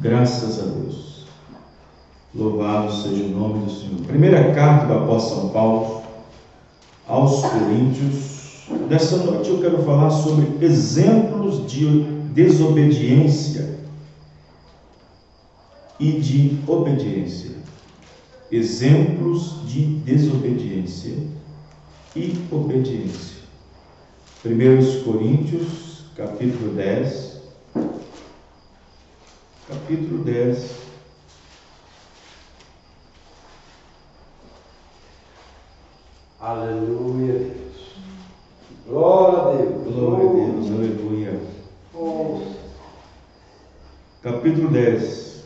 Graças a Deus. Louvado seja o nome do Senhor. Primeira carta do apóstolo São Paulo aos Coríntios. Nesta noite eu quero falar sobre exemplos de desobediência e de obediência. Exemplos de desobediência e obediência. 1 Coríntios, capítulo 10. Capítulo 10. Aleluia, Deus. Glória a Deus. Glória a Deus, aleluia. Capítulo 10.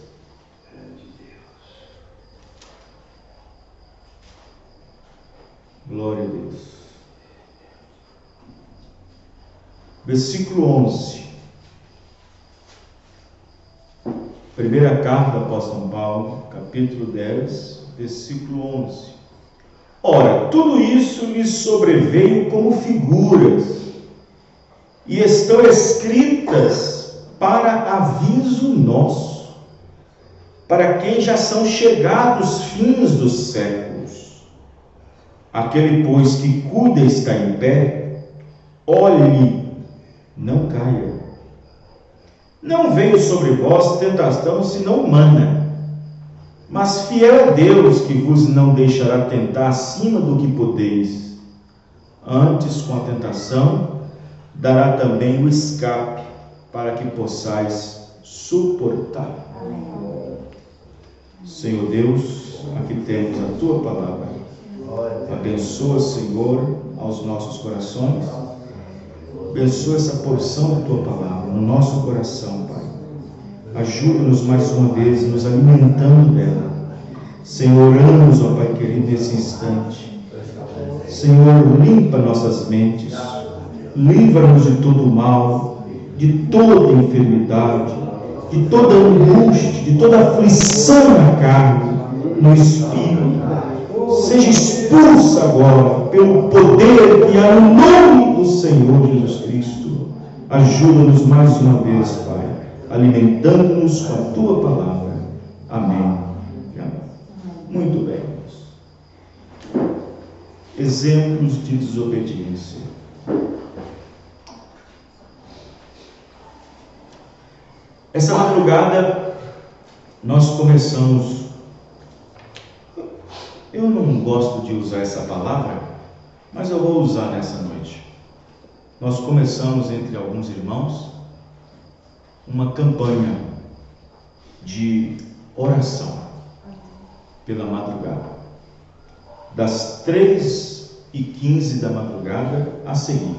Glória a Deus. Versículo 11. Primeira carta do apóstolo São Paulo, capítulo 10, versículo 11. Ora, tudo isso lhes sobreveio como figuras, e estão escritas para aviso nosso, para quem já são chegados os fins dos séculos. Aquele, pois, que cuida está em pé, olhe, não caia. Não veio sobre vós tentação senão humana, mas fiel é Deus, que vos não deixará tentar acima do que podeis. Antes, com a tentação, dará também o escape, para que possais suportar. Senhor Deus, aqui temos a Tua palavra. Abençoa, Senhor, aos nossos corações. Abençoa essa porção da Tua palavra no nosso coração, Pai. Ajuda-nos mais uma vez, nos alimentando dela. Senhor, oramos, ó Pai querido, nesse instante. Senhor, limpa nossas mentes. Livra-nos de todo o mal, de toda enfermidade, de toda angústia, de toda aflição na carne, no espírito. Seja expulsa agora pelo poder que há no nome do Senhor Jesus Cristo. Ajuda-nos mais uma vez, Pai, alimentando-nos com a Tua palavra. Amém. Muito bem. Exemplos de desobediência. Essa madrugada nós começamos. Eu não gosto de usar essa palavra, mas eu vou usar nessa noite. Nós começamos entre alguns irmãos uma campanha de oração pela madrugada, das 3h15 da madrugada a seguir.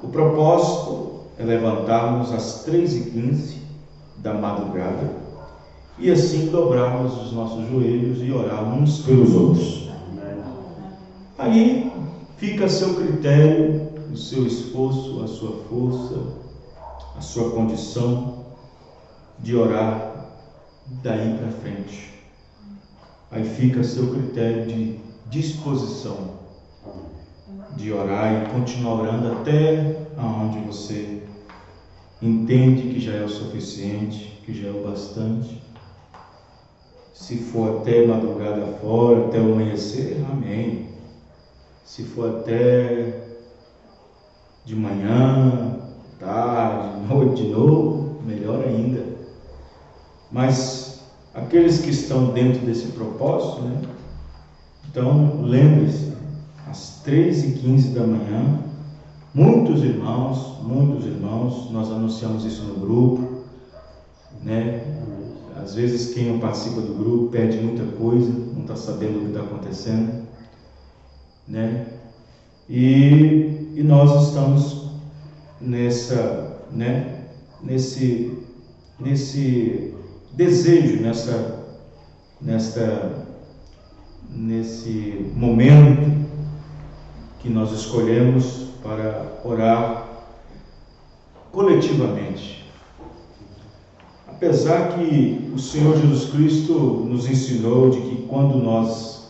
O propósito é levantarmos às 3h15 da madrugada e assim dobrarmos os nossos joelhos e orar uns pelos outros. Aí fica a seu critério, o seu esforço, a sua força, a sua condição de orar daí para frente. Aí fica a seu critério de disposição de orar e continuar orando até aonde você entende que já é o suficiente, que já é o bastante. Se for até madrugada fora, até o amanhecer, amém. Se for até de manhã, tarde, noite de novo, melhor ainda. Mas aqueles que estão dentro desse propósito, né? Então, lembre-se, às 3h15 da manhã, muitos irmãos, nós anunciamos isso no grupo, né? Às vezes quem não participa do grupo perde muita coisa, não está sabendo o que está acontecendo, né? E nós estamos nessa, né? Nesse desejo, nesse momento que nós escolhemos para orar coletivamente. Apesar que o Senhor Jesus Cristo nos ensinou de que quando nós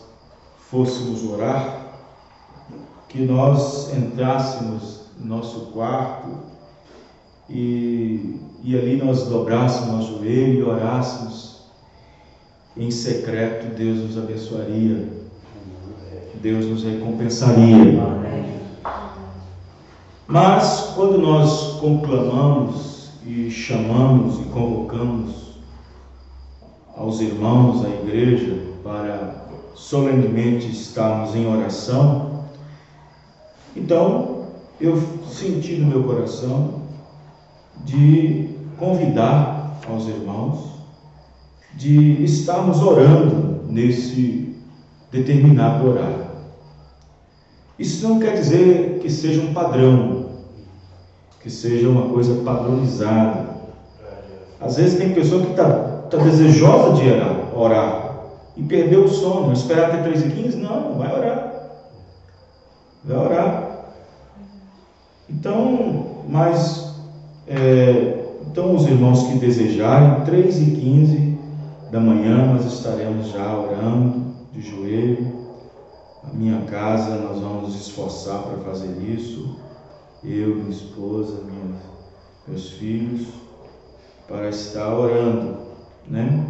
fôssemos orar, que nós entrássemos no nosso quarto e ali nós dobrássemos nosso joelho e orássemos em secreto, Deus nos abençoaria, Deus nos recompensaria. Mas quando nós conclamamos e chamamos e convocamos aos irmãos da igreja para solenemente estarmos em oração, então eu senti no meu coração de convidar aos irmãos de estarmos orando nesse determinado horário. Isso não quer dizer que seja um padrão, que seja uma coisa padronizada. Às vezes tem pessoa que está desejosa de orar e perdeu o sono, esperar até 3h15, não, vai orar. Vai orar. Então, então os irmãos que desejarem, 3h15 da manhã nós estaremos já orando de joelho. A minha casa, nós vamos nos esforçar para fazer isso, eu, minha esposa, meus filhos, para estar orando, né?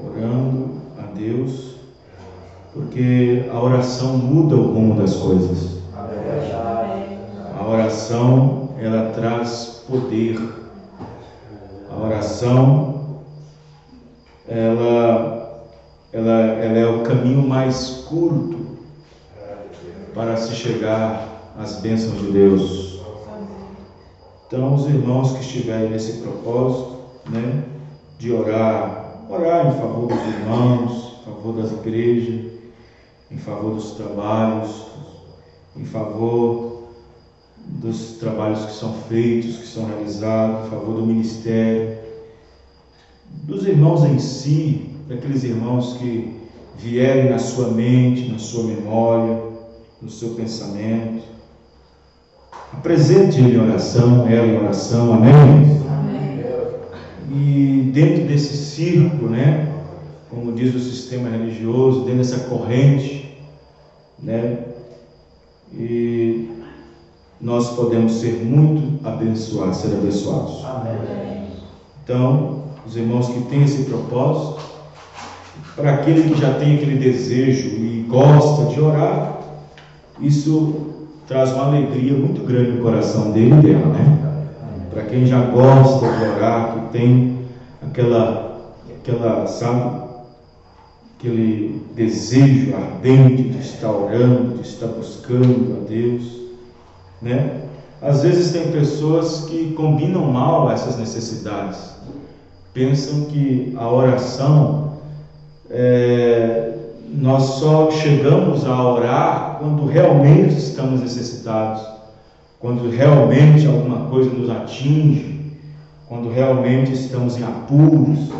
Orando a Deus, porque a oração muda o rumo das coisas. A oração, ela traz poder. A oração, ela é o caminho mais curto para se chegar às bênçãos de Deus. Então, os irmãos que estiverem nesse propósito, né, de orar em favor dos irmãos, em favor das igrejas, em favor dos trabalhos, em favor dos trabalhos que são feitos, que são realizados, em favor do ministério, dos irmãos em si, daqueles irmãos que vierem na sua mente, na sua memória, no seu pensamento. Apresente ele em oração, ela em oração, amém? Amém. E dentro desse círculo, né, como diz o sistema religioso, dentro dessa corrente, né, e nós podemos ser muito abençoados, ser abençoados. Amém. Então, os irmãos que têm esse propósito, para aquele que já tem aquele desejo e gosta de orar, isso traz uma alegria muito grande no coração dele e dela, né? Para quem já gosta de orar, que tem sabe, aquele desejo ardente de estar orando, de estar buscando a Deus, né? Às vezes tem pessoas que combinam mal essas necessidades, pensam que a oração nós só chegamos a orar quando realmente estamos necessitados, quando realmente alguma coisa nos atinge, quando realmente estamos em apuros,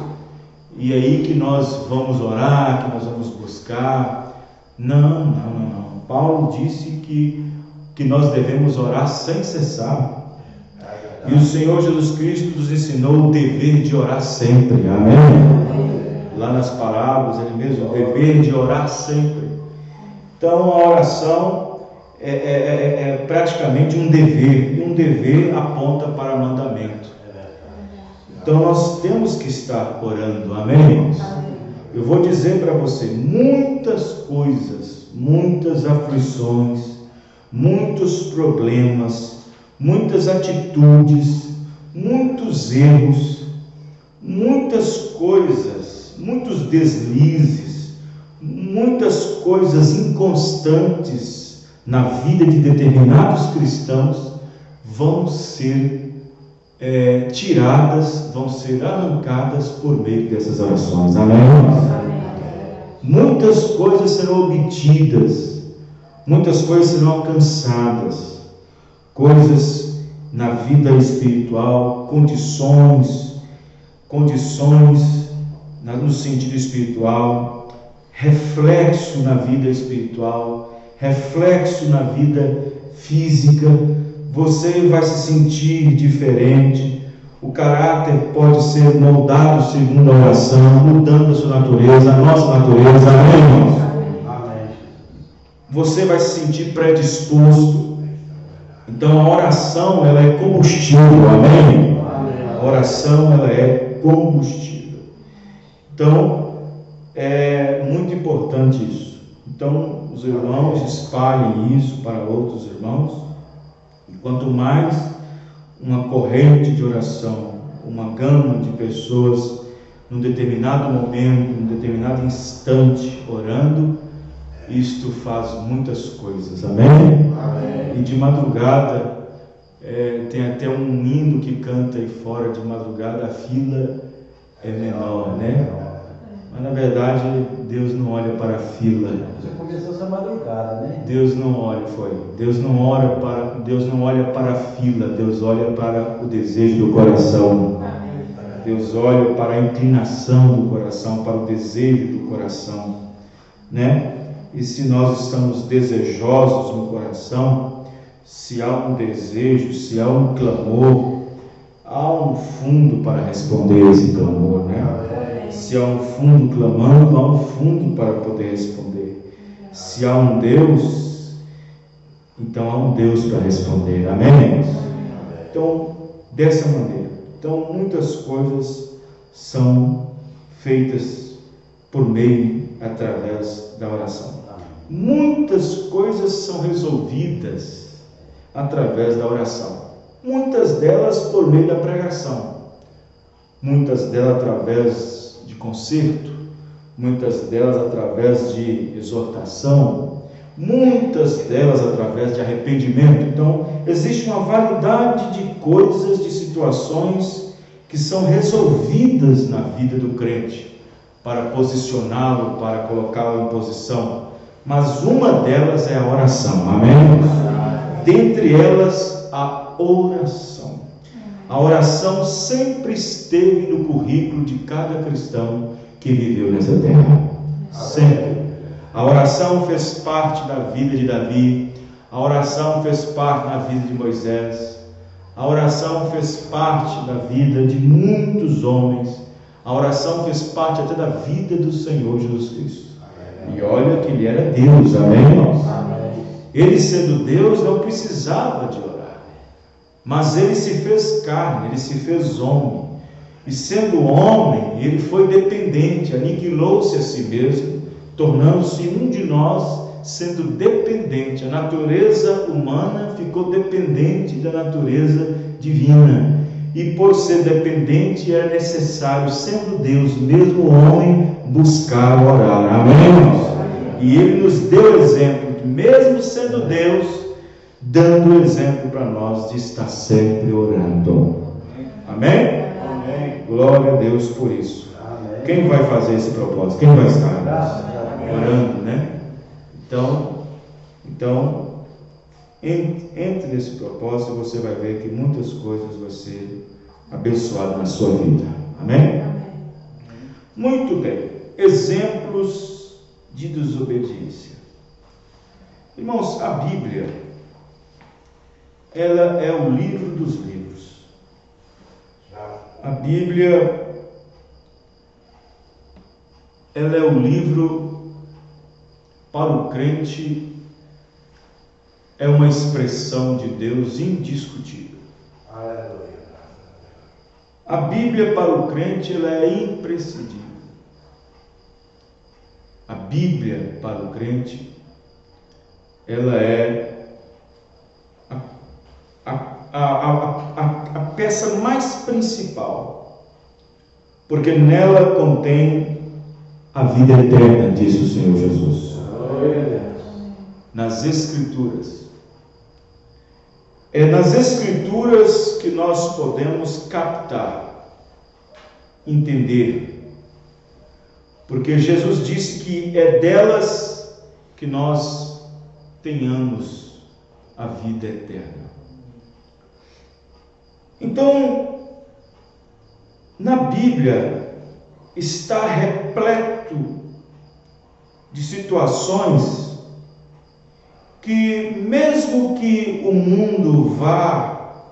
e aí que nós vamos orar, que nós vamos buscar. Não. Paulo disse que nós devemos orar sem cessar. E o Senhor Jesus Cristo nos ensinou o dever de orar sempre. Amém? Lá nas parábolas, ele mesmo, o dever de orar sempre. Então a oração é praticamente um dever, e um dever aponta para mandamento. Então nós temos que estar orando, amém? Eu vou dizer para você, muitas coisas, muitas aflições, muitos problemas, muitas atitudes, muitos erros, muitas coisas, muitos deslizes, muitas coisas inconstantes na vida de determinados cristãos vão ser tiradas, vão ser arrancadas por meio dessas orações, amém? Muitas coisas serão obtidas, muitas coisas serão alcançadas, coisas na vida espiritual, condições no sentido espiritual, reflexo na vida espiritual, reflexo na vida física. Você vai se sentir diferente, o caráter pode ser moldado segundo a oração, mudando a sua natureza, a nossa natureza, amém? Amém. Você vai se sentir predisposto. Então a oração, ela é combustível, amém? A oração, ela é combustível. Então, é muito importante isso. Então, os irmãos espalhem isso para outros irmãos. E quanto mais uma corrente de oração, uma gama de pessoas, num determinado momento, num determinado instante, orando, isto faz muitas coisas. Amém? Amém. E de madrugada, tem até um hino que canta aí fora, de madrugada a fila é menor, né? Mas na verdade, Deus não olha para a fila. Já começou essa madrugada, né? Deus não olha para a fila, Deus olha para o desejo do coração. Deus olha para a inclinação do coração, para o desejo do coração, né? E se nós estamos desejosos no coração, se há um desejo, se há um clamor, há um fundo para responder esse clamor, né? Se há um fundo clamando, há um fundo para poder responder. Se há um Deus, então há um Deus para responder. Amém? Então, dessa maneira. Então, muitas coisas são feitas por meio, através da oração. Muitas coisas são resolvidas através da oração. Muitas delas por meio da pregação. Muitas delas através de concerto. Muitas delas através de exortação. Muitas delas através de arrependimento. Então, existe uma variedade de coisas, de situações que são resolvidas na vida do crente para posicioná-lo, para colocá-lo em posição. Mas uma delas é a oração. Amém? Dentre elas, a oração. A oração sempre esteve no currículo de cada cristão que viveu nessa terra. Sempre. A oração fez parte da vida de Davi, a oração fez parte da vida de Moisés, a oração fez parte da vida de muitos homens, a oração fez parte até da vida do Senhor Jesus Cristo. E olha que ele era Deus, amém, irmãos? Ele sendo Deus não precisava de orar, mas ele se fez carne, ele se fez homem, e sendo homem, ele foi dependente, aniquilou-se a si mesmo, tornando-se um de nós, sendo dependente. A natureza humana ficou dependente da natureza divina, e por ser dependente era necessário, sendo Deus, mesmo homem, buscar orar. Amém? E ele nos deu exemplo, que mesmo sendo Deus, dando exemplo para nós de estar sempre orando. Amém? Amém. Glória a Deus por isso. Amém. Quem vai fazer esse propósito? Quem vai estar orando, né? Então, entre nesse propósito, você vai ver que muitas coisas vão ser abençoadas na sua vida. Amém? Muito bem. Exemplos de desobediência. Irmãos, a Bíblia, ela é o livro dos livros. A Bíblia, ela é o livro para o crente, é uma expressão de Deus indiscutível. A Bíblia para o crente, ela é imprescindível. A Bíblia para o crente, ela é a peça mais principal, porque nela contém a vida eterna, diz o Senhor Jesus. Nas Escrituras. É nas Escrituras que nós podemos captar, entender, porque Jesus disse que é delas que nós tenhamos a vida eterna. Então, na Bíblia está repleto de situações que, mesmo que o mundo vá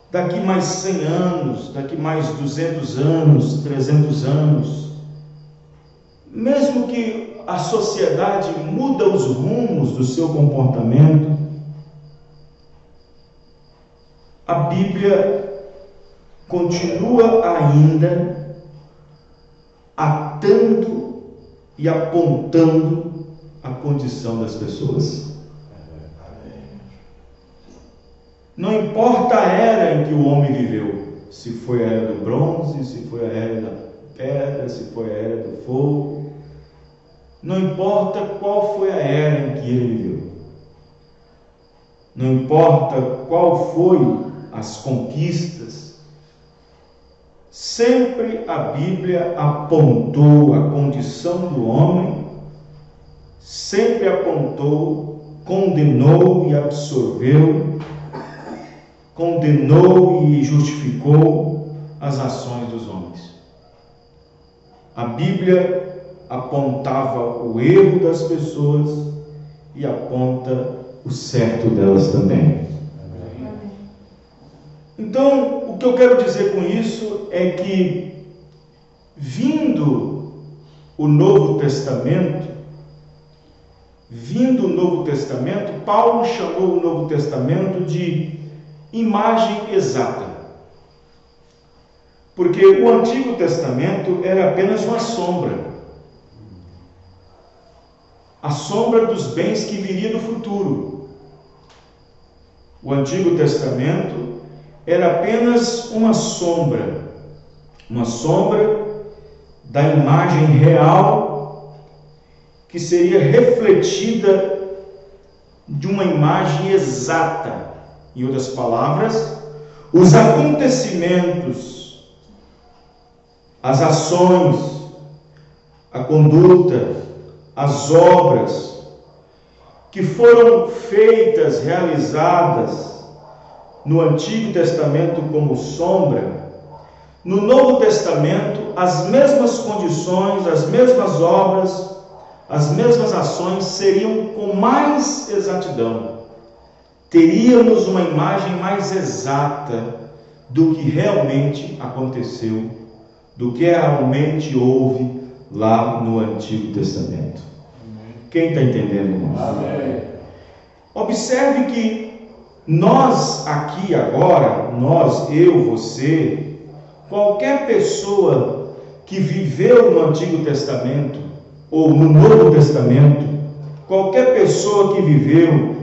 daqui mais 100 anos, daqui mais 200 anos, 300 anos, mesmo que a sociedade muda os rumos do seu comportamento, a Bíblia continua ainda atando e apontando a condição das pessoas. Não importa a era em que o homem viveu, se foi a era do bronze, se foi a era da pedra, se foi a era do fogo, não importa qual foi a era em que ele viveu, não importa qual foi as conquistas, sempre a Bíblia apontou a condição do homem, sempre apontou, condenou e absorveu, condenou e justificou as ações dos homens. A Bíblia apontava o erro das pessoas e aponta o certo delas também. Então, o que eu quero dizer com isso é que, vindo o Novo Testamento, Paulo chamou o Novo Testamento de imagem exata. Porque o Antigo Testamento era apenas uma sombra. A sombra dos bens que viria no futuro. O Antigo Testamento era apenas uma sombra da imagem real que seria refletida de uma imagem exata. Em outras palavras, os acontecimentos, as ações, a conduta, as obras que foram feitas, realizadas no Antigo Testamento como sombra, no Novo Testamento as mesmas condições, as mesmas obras, as mesmas ações seriam com mais exatidão. Teríamos uma imagem mais exata do que realmente aconteceu, do que realmente houve lá no Antigo Testamento. Quem está entendendo, irmãos? Amém. Observe que nós aqui agora, eu, você, qualquer pessoa que viveu no Antigo Testamento ou no Novo Testamento, qualquer pessoa que viveu,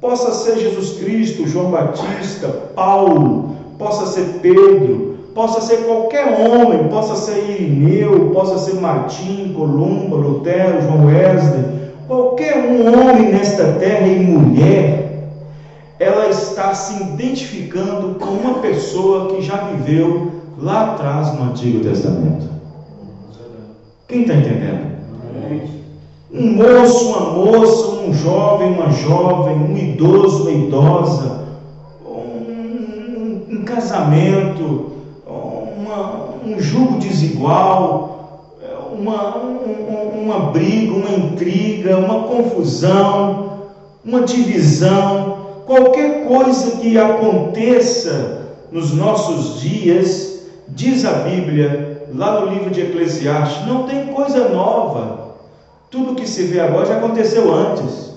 possa ser Jesus Cristo, João Batista, Paulo, possa ser Pedro, possa ser qualquer homem, possa ser Irineu, possa ser Martim, Columba, Lutero, João Wesley, qualquer homem nesta terra e mulher, ela está se identificando com uma pessoa que já viveu lá atrás no Antigo Testamento. Quem está entendendo? Um moço, uma moça, um jovem, uma jovem, um idoso, uma idosa, um casamento, um jugo desigual, uma briga, uma intriga, uma confusão, uma divisão, qualquer coisa que aconteça nos nossos dias, diz a Bíblia, lá no livro de Eclesiastes, não tem coisa nova. Tudo que se vê agora já aconteceu antes.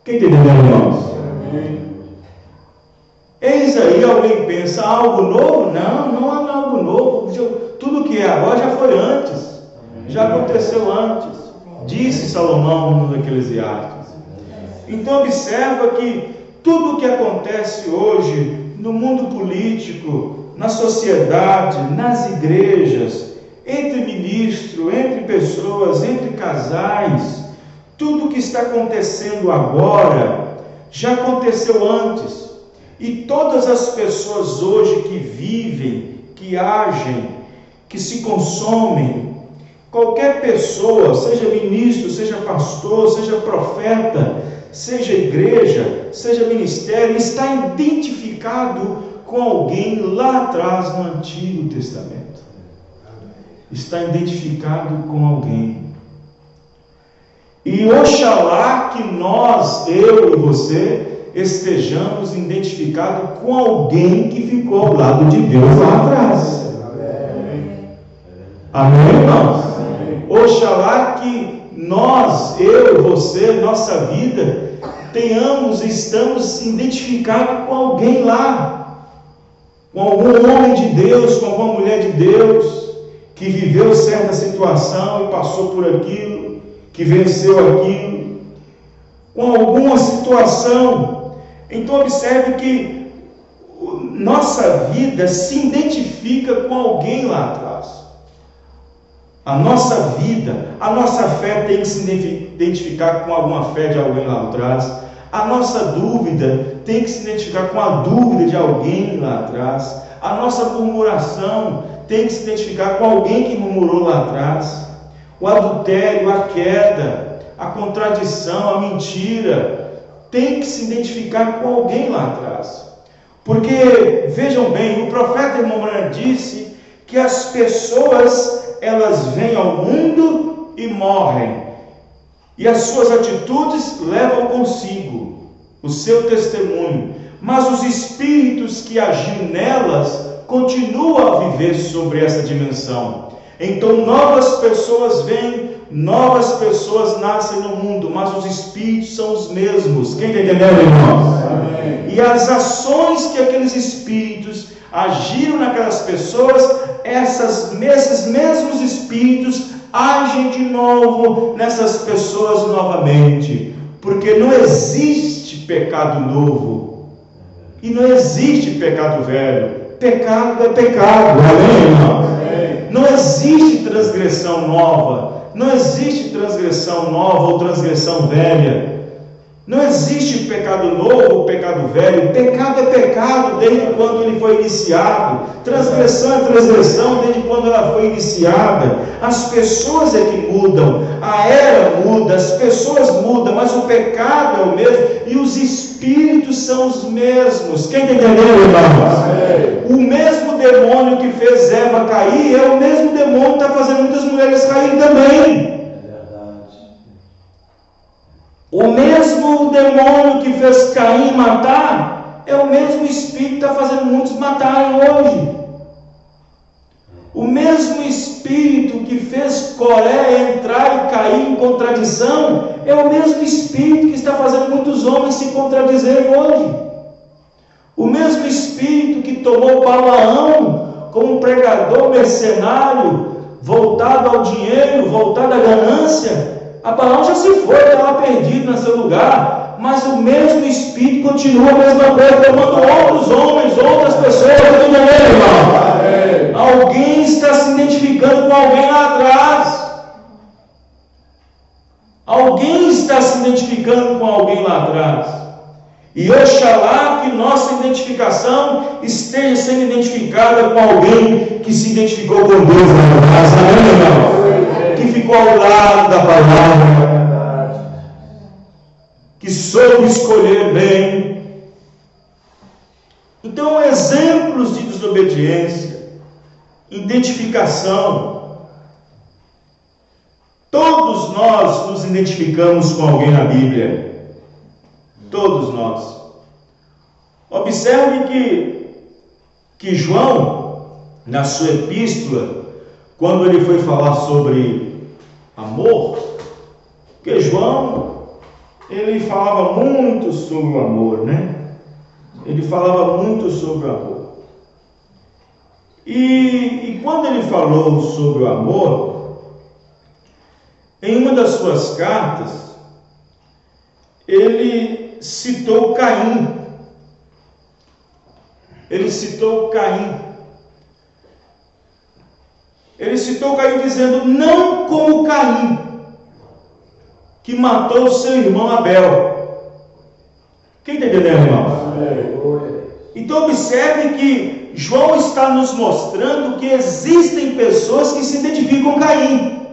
Quem entendeu, irmãos? Eis aí, alguém pensa, algo novo? Não há algo novo. Tudo que é agora já foi antes. Já aconteceu antes. Disse Salomão no Eclesiastes. Então observa que tudo que acontece hoje no mundo político, na sociedade, nas igrejas, entre ministros, entre pessoas, entre casais, tudo que está acontecendo agora já aconteceu antes. E todas as pessoas hoje que vivem, que agem, que se consomem, qualquer pessoa, seja ministro, seja pastor, seja profeta, seja igreja, seja ministério, está identificado com alguém lá atrás no Antigo Testamento. Está identificado com alguém. E oxalá que nós, eu e você, estejamos identificados com alguém que ficou ao lado de Deus lá atrás. Amém, irmãos? Oxalá que nós, eu e você, nossa vida, estamos identificados com alguém lá. com algum homem de Deus, com alguma mulher de Deus, que viveu certa situação e passou por aquilo, que venceu aquilo, com alguma situação. Então observe que nossa vida se identifica com alguém lá atrás. A nossa vida, a nossa fé tem que se identificar com alguma fé de alguém lá atrás. A nossa dúvida tem que se identificar com a dúvida de alguém lá atrás. A nossa murmuração tem que se identificar com alguém que murmurou lá atrás. O adultério, a queda, a contradição, a mentira, tem que se identificar com alguém lá atrás. Porque, vejam bem, o profeta irmão Branham disse que as pessoas, elas vêm ao mundo e morrem. E as suas atitudes levam consigo o seu testemunho. Mas os espíritos que agiram nelas continuam a viver sobre essa dimensão. Então novas pessoas vêm, novas pessoas nascem no mundo, mas os espíritos são os mesmos. Quem está entendendo, irmãos? Amém. E as ações que aqueles espíritos agiram naquelas pessoas, esses mesmos espíritos agem de novo nessas pessoas novamente, porque não existe pecado novo e não existe pecado velho. Pecado é pecado, amém, irmão? Não existe transgressão nova, não existe transgressão nova ou transgressão velha. Não existe pecado novo ou pecado velho. Pecado é pecado desde quando ele foi iniciado. Transgressão é transgressão desde quando ela foi iniciada. As pessoas é que mudam, a era muda, as pessoas mudam, mas o pecado é o mesmo e os espíritos são os mesmos. Quem está entendendo, irmãos? O mesmo demônio que fez Eva cair é o mesmo demônio que está fazendo muitas mulheres caírem também. O mesmo demônio que fez Caim matar é o mesmo espírito que está fazendo muitos matarem hoje. O mesmo espírito que fez Coré entrar e cair em contradição é o mesmo espírito que está fazendo muitos homens se contradizerem hoje. O mesmo espírito que tomou Balaão como um pregador mercenário, voltado ao dinheiro, voltado à ganância. A Balaão já se foi, estava perdido no seu lugar, mas o mesmo Espírito continua a mesma coisa, tomando outros homens, outras pessoas, irmão. Alguém está se identificando com alguém lá atrás. Alguém está se identificando com alguém lá atrás. E oxalá que nossa identificação esteja sendo identificada com alguém que se identificou com Deus lá atrás. Amém, irmão? Que ficou ao lado da palavra, que soube escolher bem. Então, exemplos de desobediência, identificação. Todos nós nos identificamos com alguém na Bíblia. Todos nós. Observe que João, na sua epístola, quando ele foi falar sobre amor, porque João, ele falava muito sobre o amor, né? Ele falava muito sobre o amor. E quando ele falou sobre o amor, em uma das suas cartas, ele citou Caim. Ele citou Caim dizendo, não como Caim, que matou seu irmão Abel. Quem está entendendo, irmão? Então observe que João está nos mostrando que existem pessoas que se identificam com Caim.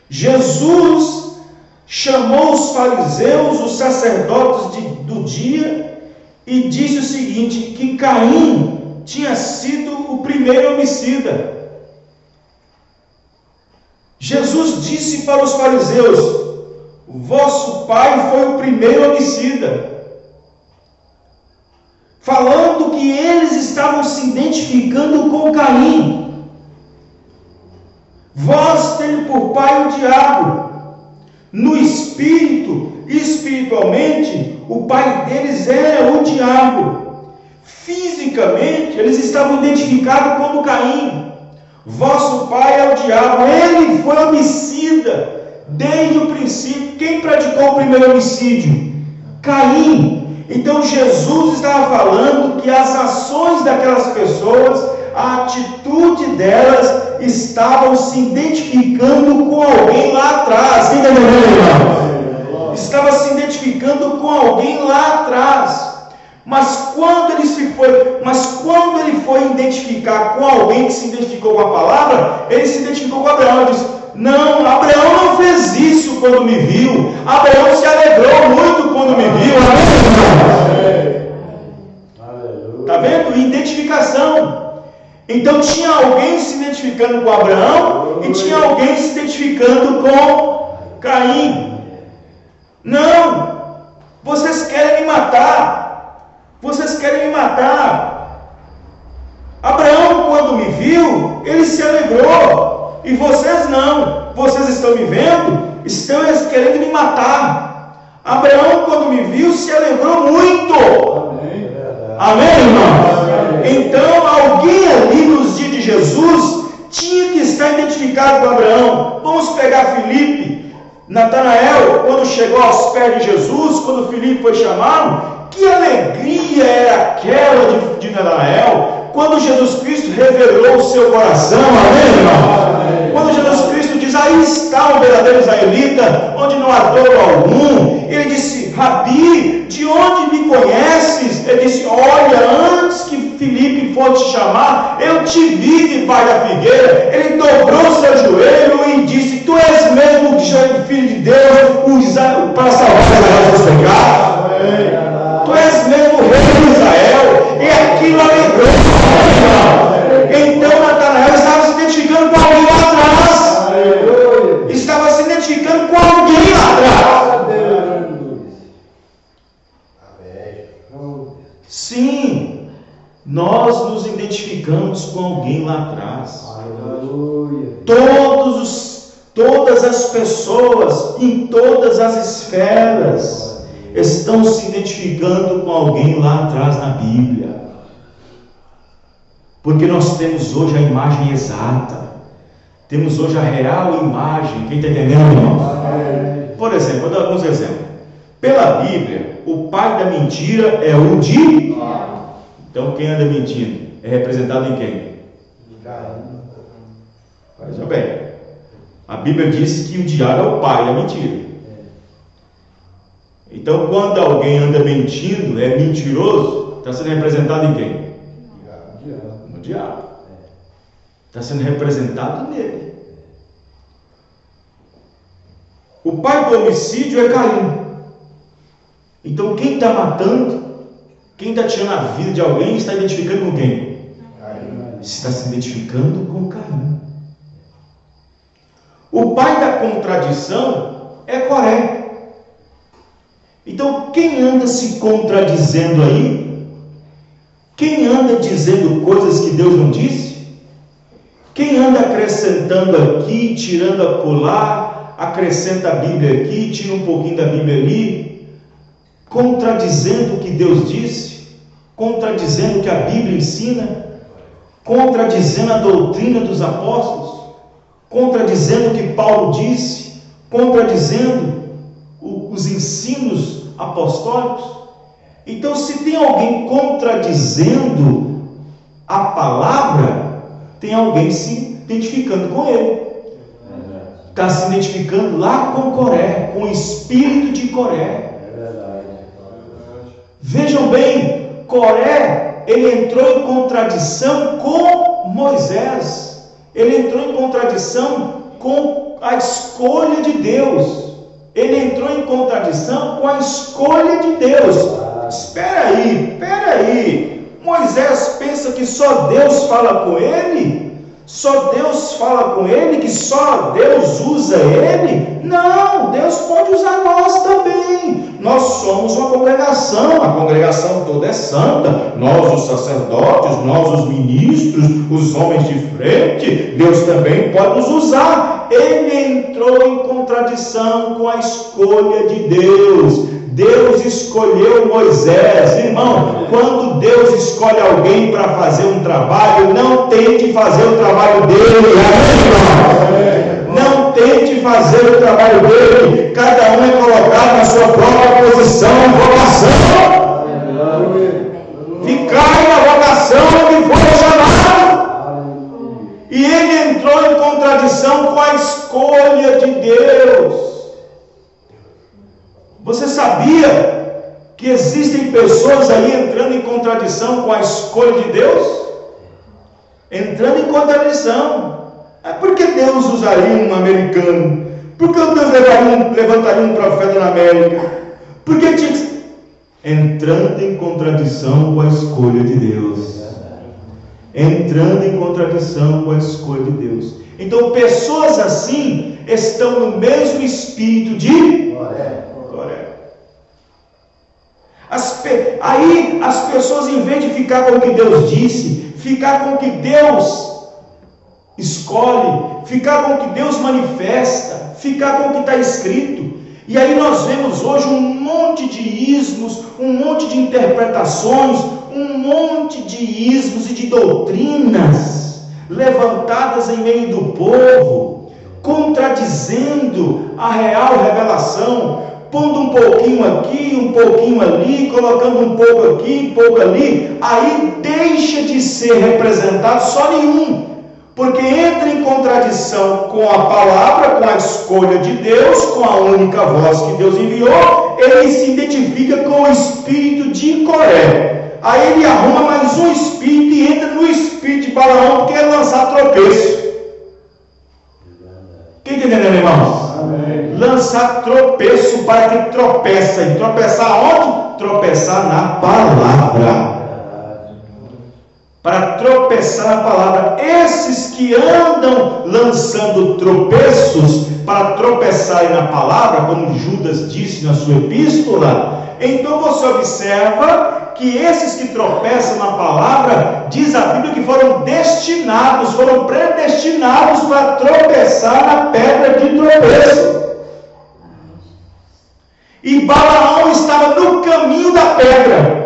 Jesus chamou os fariseus, os sacerdotes do dia, e disse o seguinte, que Caim tinha sido o primeiro homicida. Jesus disse para os fariseus, vosso pai foi o primeiro homicida, falando que eles estavam se identificando com Caim. Vós tendo por pai o diabo, no espírito, espiritualmente, o pai deles era o diabo. especificamente, eles estavam identificados como Caim. Vosso pai é o diabo, ele foi homicida desde o princípio. Quem praticou o primeiro homicídio? Caim. Então Jesus estava falando que as ações daquelas pessoas, a atitude delas, estavam se identificando com alguém lá atrás. Quem está entendendo? Estava se identificando com alguém lá atrás. Mas quando ele foi identificar com alguém que se identificou com a palavra, ele se identificou com Abraão. Ele disse: não, Abraão não fez isso quando me viu. Abraão se alegrou muito quando me viu. Está vendo? Identificação. Então tinha alguém se identificando com Abraão e tinha alguém se identificando com Caim. Não, vocês querem me matar. Vocês querem me matar. Abraão, quando me viu, ele se alegrou. E vocês não. Vocês estão me vendo? Estão querendo me matar. Abraão, quando me viu, se alegrou muito. Amém, irmão? Então, alguém ali nos dias de Jesus tinha que estar identificado com Abraão. Vamos pegar Filipe. Natanael, quando chegou aos pés de Jesus, quando Filipe foi chamado, que alegria era aquela de Natanael, quando Jesus Cristo revelou o seu coração. Amém, irmão? Quando Jesus Cristo diz: aí está o verdadeiro israelita, onde não há dolo algum. Ele disse: Rabi, de onde me conheces? Ele disse: olha, antes que Filipe for te chamar, eu te vi debaixo da figueira. Ele dobrou seu joelho e disse: tu és mesmo o Filho de Deus, para salvar Israel dos pecados. Tu és mesmo o rei de Israel. E aquilo alegrou. Então Natanael estava se identificando com alguém lá atrás. Estava se identificando com alguém lá atrás. Sim, nós nos identificamos com alguém lá atrás. Todas as pessoas, em todas as esferas, estão se identificando com alguém lá atrás na Bíblia. Porque nós temos hoje a imagem exata. Temos hoje a real imagem. Quem está entendendo, irmão? Por exemplo, vou dar alguns exemplos. Pela Bíblia, o pai da mentira é o diabo. Então quem anda mentindo é representado em quem? Veja bem, a Bíblia diz que o diabo é o pai da mentira. Então quando alguém anda mentindo, é mentiroso, está sendo representado em quem? No diabo. Está sendo representado nele. O pai do homicídio é Caim. Então quem está matando, quem está tirando a vida de alguém, está identificando com quem? Caim. Está se identificando com Caim. O pai da contradição é Coré. Então quem anda se contradizendo aí? Quem anda dizendo coisas que Deus não disse? Quem anda acrescentando aqui, tirando acolá, acrescenta a Bíblia aqui, tira um pouquinho da Bíblia ali, contradizendo o que Deus disse, contradizendo o que a Bíblia ensina, contradizendo a doutrina dos apóstolos, contradizendo o que Paulo disse, contradizendo os ensinos apostólicos. Então, se tem alguém contradizendo a palavra, tem alguém se identificando com ele. Está se identificando lá com Coré, com o espírito de Coré. Vejam bem, Coré, ele entrou em contradição com Moisés. Ele entrou em contradição com a escolha de Deus. Ele entrou em contradição com a escolha de Deus. Espera aí. Moisés pensa que só Deus fala com ele? Só Deus fala com ele? Que só Deus usa ele? Não, Deus pode usar nós também. Nós somos uma congregação, a congregação toda é santa. Nós os sacerdotes, nós os ministros, os homens de frente, Deus também pode nos usar. Ele entrou em contradição com a escolha de Deus. Deus escolheu Moisés. Irmão, quando Deus escolhe alguém para fazer um trabalho, não tente fazer o trabalho dele. Não tente fazer o trabalho dele. Cada um é colocado na sua própria posição e vocação. Ficai na vocação que foi chamado. E ele entrou em contradição com a escolha de Deus. Você sabia que existem pessoas aí entrando em contradição com a escolha de Deus? Entrando em contradição. Por que Deus usaria um americano? Por que Deus levantaria um profeta na América? Por que tinha que... Entrando em contradição com a escolha de Deus. Entrando em contradição com a escolha de Deus. Então, pessoas assim estão no mesmo espírito de Coré. Aí as pessoas, em vez de ficar com o que Deus disse, ficar com o que Deus escolhe, ficar com o que Deus manifesta, ficar com o que está escrito. E aí nós vemos hoje um monte de ismos, um monte de interpretações, um monte de ismos e de doutrinas levantadas em meio do povo, contradizendo a real revelação, pondo um pouquinho aqui, um pouquinho ali, colocando um pouco aqui, um pouco ali. Aí deixa de ser representado só nenhum, porque entra em contradição com a palavra, com a escolha de Deus, com a única voz que Deus enviou. Ele se identifica com o espírito de Coré. Aí ele arruma mais um espírito e entra no espírito de Balaão, porque é lançar tropeço. Quem está entendendo, irmãos? Amém. Lançar tropeço para que tropeça. E tropeçar onde? Tropeçar na palavra. Para tropeçar na palavra. Esses que andam lançando tropeços para tropeçarem na palavra, como Judas disse na sua epístola, então você observa que esses que tropeçam na palavra, diz a Bíblia que foram destinados, foram predestinados para tropeçar na pedra de tropeço. E Balaão estava no caminho da pedra.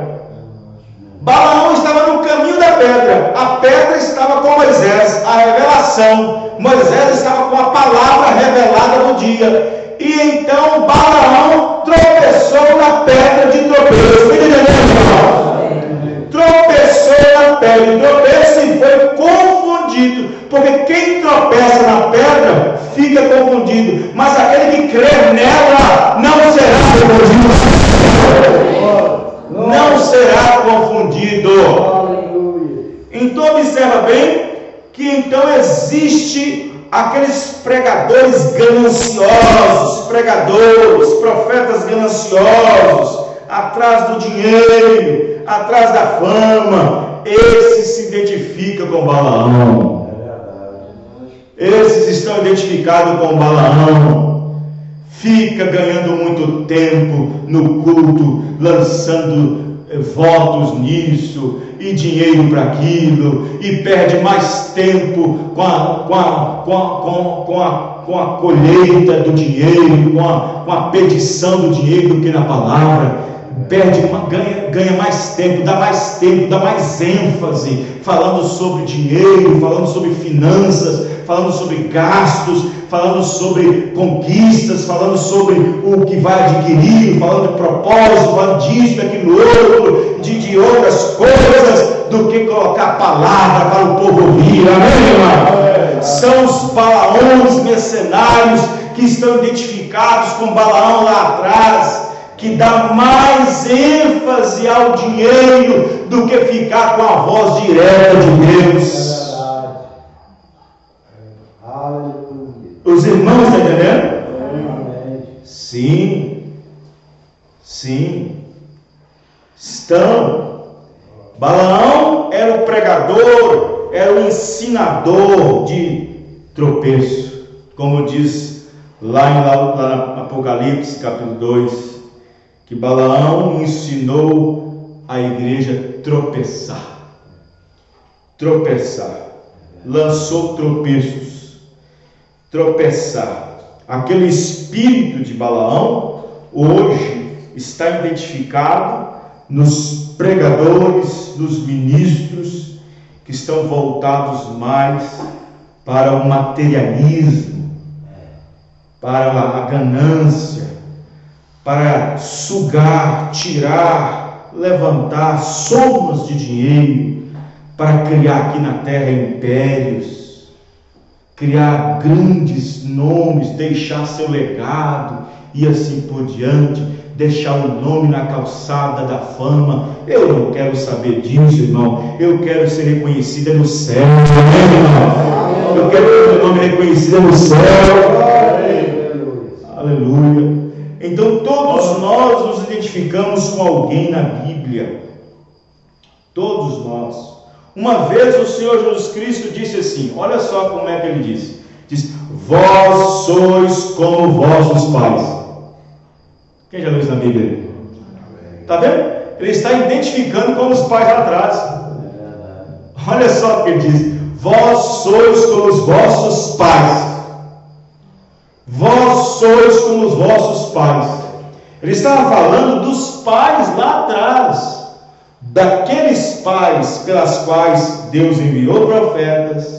Balaão estava no caminho da pedra. A pedra estava com Moisés, a revelação. Moisés estava com a palavra revelada no dia. E então Balaão tropeçou na pedra de tropeço. Tropeçou na pedra de tropeço e foi confundido. Porque quem tropeça na pedra fica confundido. Mas aquele que crê nela não será confundido. Não será confundido. Então observa bem que então existe aqueles pregadores gananciosos, profetas gananciosos, atrás do dinheiro, atrás da fama. Esses se identificam com Balaão. Esses estão identificados com Balaão. Fica ganhando muito tempo no culto, lançando votos nisso e dinheiro para aquilo, e perde mais tempo com a colheita do dinheiro, com a petição do dinheiro do que na palavra. Ganha mais tempo, dá mais ênfase, falando sobre dinheiro, falando sobre finanças, falando sobre gastos, falando sobre conquistas, falando sobre o que vai adquirir, falando de propósito, falando disso, daquilo outro, de outras coisas, do que colocar a palavra para o povo ouvir. Amém, irmão? São os Balaões mercenários que estão identificados com Balaão lá atrás, que dá mais ênfase ao dinheiro do que ficar com a voz direta de Deus. Os irmãos estão entendendo? Sim, estão. Balaão era o pregador, era o ensinador de tropeço, como diz lá em Apocalipse capítulo 2, que Balaão ensinou a igreja tropeçar, lançou tropeçar. Aquele espírito de Balaão hoje está identificado nos pregadores, nos ministros que estão voltados mais para o materialismo, para a ganância, para sugar, tirar, levantar somas de dinheiro, para criar aqui na terra impérios, criar grandes nomes, deixar seu legado e assim por diante, deixar o nome na calçada da fama. Eu não quero saber disso, irmão. Eu quero ser reconhecida no céu. Amém, irmão? Eu quero ter o meu nome reconhecido no céu. Aleluia. Então todos nós nos identificamos com alguém na Bíblia. Todos nós. Uma vez o Senhor Jesus Cristo disse assim, olha só como é que ele disse. Diz, vós sois como vossos pais. Quem já leu isso na Bíblia? Está vendo? Ele está identificando como os pais lá atrás. Olha só o que ele diz. Vós sois como os vossos pais. Vós sois como os vossos pais. Ele estava falando dos pais lá atrás. Daqueles pais pelas quais Deus enviou profetas.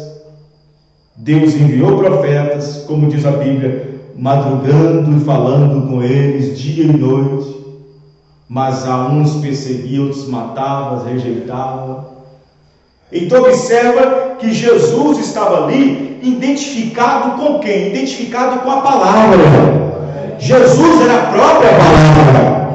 Deus enviou profetas, como diz a Bíblia, madrugando e falando com eles dia e noite, mas a uns perseguia, outros matava, rejeitava. Então observa que Jesus estava ali identificado com quem? Identificado com a palavra. Jesus era a própria palavra.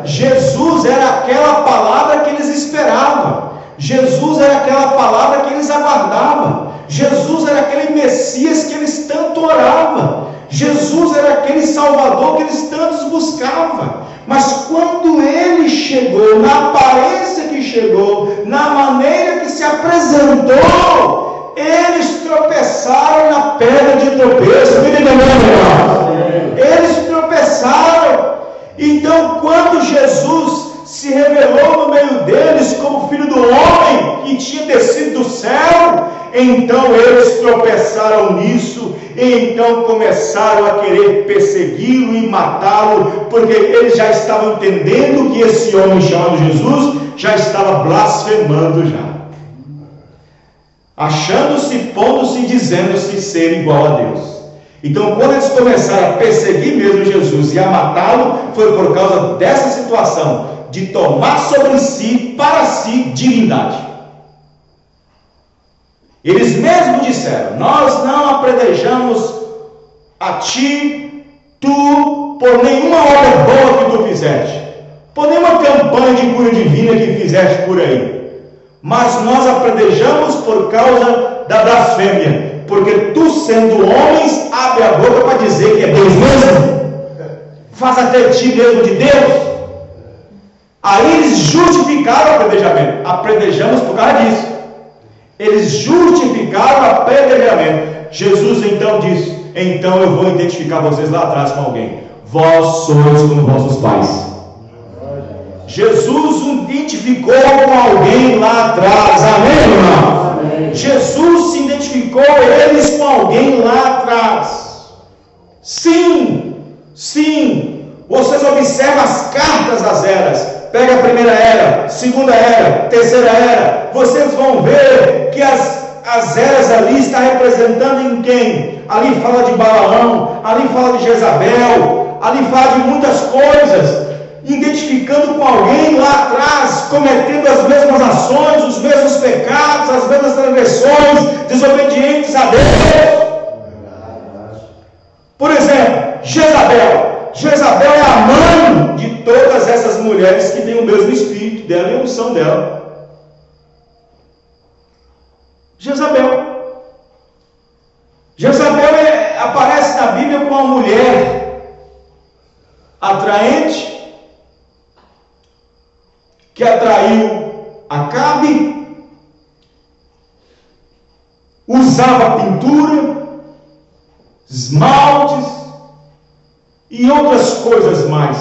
Jesus era aquela palavra que eles esperavam. Jesus era aquela palavra que eles aguardavam. Jesus era aquele Messias que eles tanto oravam. Jesus era aquele Salvador que eles tantos buscavam. Mas quando ele chegou, na aparência que chegou, na maneira que se apresentou, eles tropeçaram na pedra de tropeço. Eles tropeçaram. Então, quando Jesus se revelou no meio deles como Filho do Homem que tinha descido do céu, então eles tropeçaram nisso, e então começaram a querer persegui-lo e matá-lo, porque eles já estavam entendendo que esse homem chamado Jesus já estava blasfemando já, achando-se, pondo-se e dizendo-se ser igual a Deus. Então, quando eles começaram a perseguir mesmo Jesus e a matá-lo, foi por causa dessa situação, de tomar sobre si, para si, divindade. Eles mesmos disseram, nós não apredejamos a ti, tu, por nenhuma obra boa que tu fizeste, por nenhuma campanha de cura divina que fizeste por aí, mas nós apredejamos por causa da blasfêmia, porque tu, sendo homens, abre a boca para dizer que é Deus mesmo, faz até ti mesmo de Deus. Aí eles justificaram o apredejamento. Apredejamos por causa disso. Eles justificaram o apredejamento. Jesus então disse, então eu vou identificar vocês lá atrás com alguém. Vós sois como vossos pais. Jesus identificou com alguém lá atrás. Amém, irmão? Amém. Jesus se identificou eles com alguém lá atrás. Sim, sim. Vocês observam as cartas das eras. Pega a primeira era, segunda era, terceira era. Vocês vão ver que as eras ali estão representando em quem? Ali fala de Balaão, ali fala de Jezabel, ali fala de muitas coisas, identificando com alguém lá atrás, cometendo as mesmas ações, os mesmos pecados, as mesmas transgressões, desobedientes a Deus. Por exemplo, Jezabel. Jezabel é a mãe de todas essas mulheres que têm o mesmo espírito dela e a unção dela. Jezabel aparece na Bíblia como uma mulher atraente, que atraiu Acabe, usava pintura, esmaltes e outras coisas mais.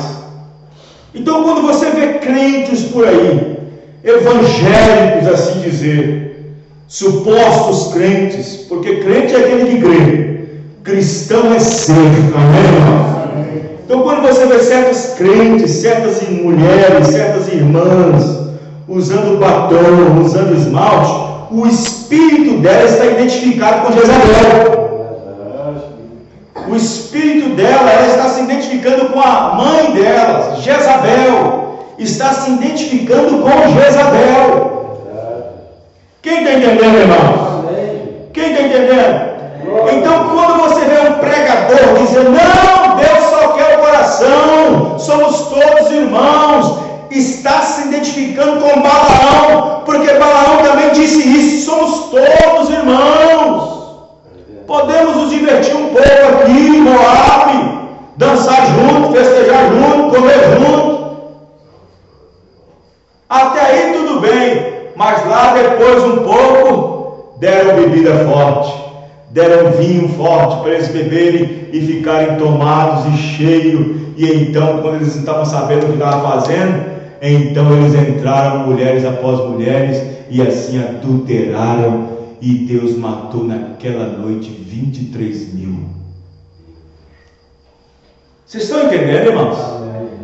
Então, quando você vê crentes por aí, evangélicos, assim dizer, supostos crentes, porque crente é aquele que crê, cristão é ser, amém? Então, quando você vê certos crentes, certas mulheres, certas irmãs usando batom, usando esmalte, o espírito dela está identificado com Jezabel. O espírito dela, ela está se identificando com a mãe dela, Jezabel. Está se identificando com Jezabel. Quem está entendendo, irmãos? Quem está entendendo? Então, quando você vê um pregador dizendo, não, Deus só quer o coração, somos todos irmãos, está se identificando com Balaão, porque Balaão também disse isso, somos todos irmãos. Podemos nos divertir um pouco aqui, Moabe, dançar junto, festejar junto, comer junto. Até aí tudo bem, mas lá depois um pouco deram bebida forte, deram vinho forte para eles beberem e ficarem tomados e cheios. E então, quando eles estavam sabendo o que estavam fazendo, então eles entraram mulheres após mulheres e assim adulteraram. E Deus matou naquela noite 23 mil. Vocês estão entendendo, irmãos?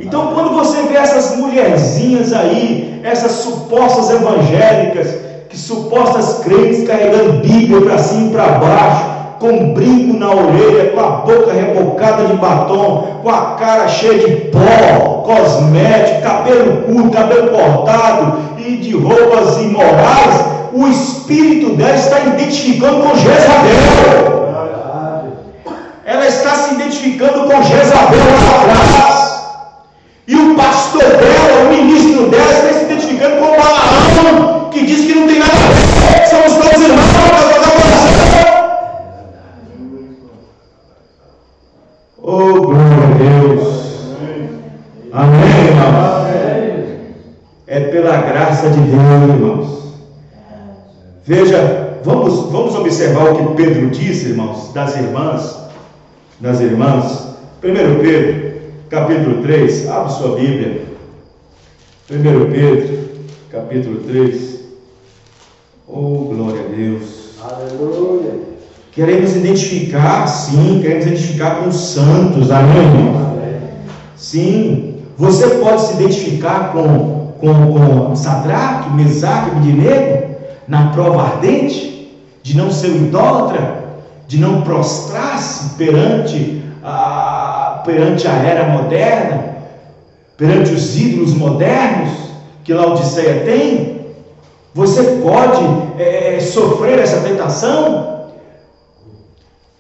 Então, quando você vê essas mulherzinhas aí, essas supostas evangélicas, que supostas crentes carregando Bíblia para cima e para baixo, com um brinco na orelha, com a boca rebocada de batom, com a cara cheia de pó, cosmético, cabelo curto, cabelo cortado e de roupas imorais, o espírito dela está identificando com Jezabel. Ela está se identificando com Jezabel lá atrás. E o pastor dela, o ministro dela, está se identificando com Balaão, que diz que não tem nada a ver, somos todos irmãos, oh, glória a Deus. Amém, irmãos? É pela graça de Deus, irmãos. Veja, vamos observar o que Pedro disse, irmãos, das irmãs. 1 Pedro, capítulo 3, abre sua Bíblia. 1 Pedro, capítulo 3. Oh, glória a Deus. Aleluia. Queremos identificar, sim, queremos identificar com os santos, amém, irmão? Sim, você pode se identificar com Sadraque, Mesaque e Abednego na prova ardente, de não ser idólatra, de não prostrar-se perante a era moderna, perante os ídolos modernos que Laodiceia tem. Você pode sofrer essa tentação.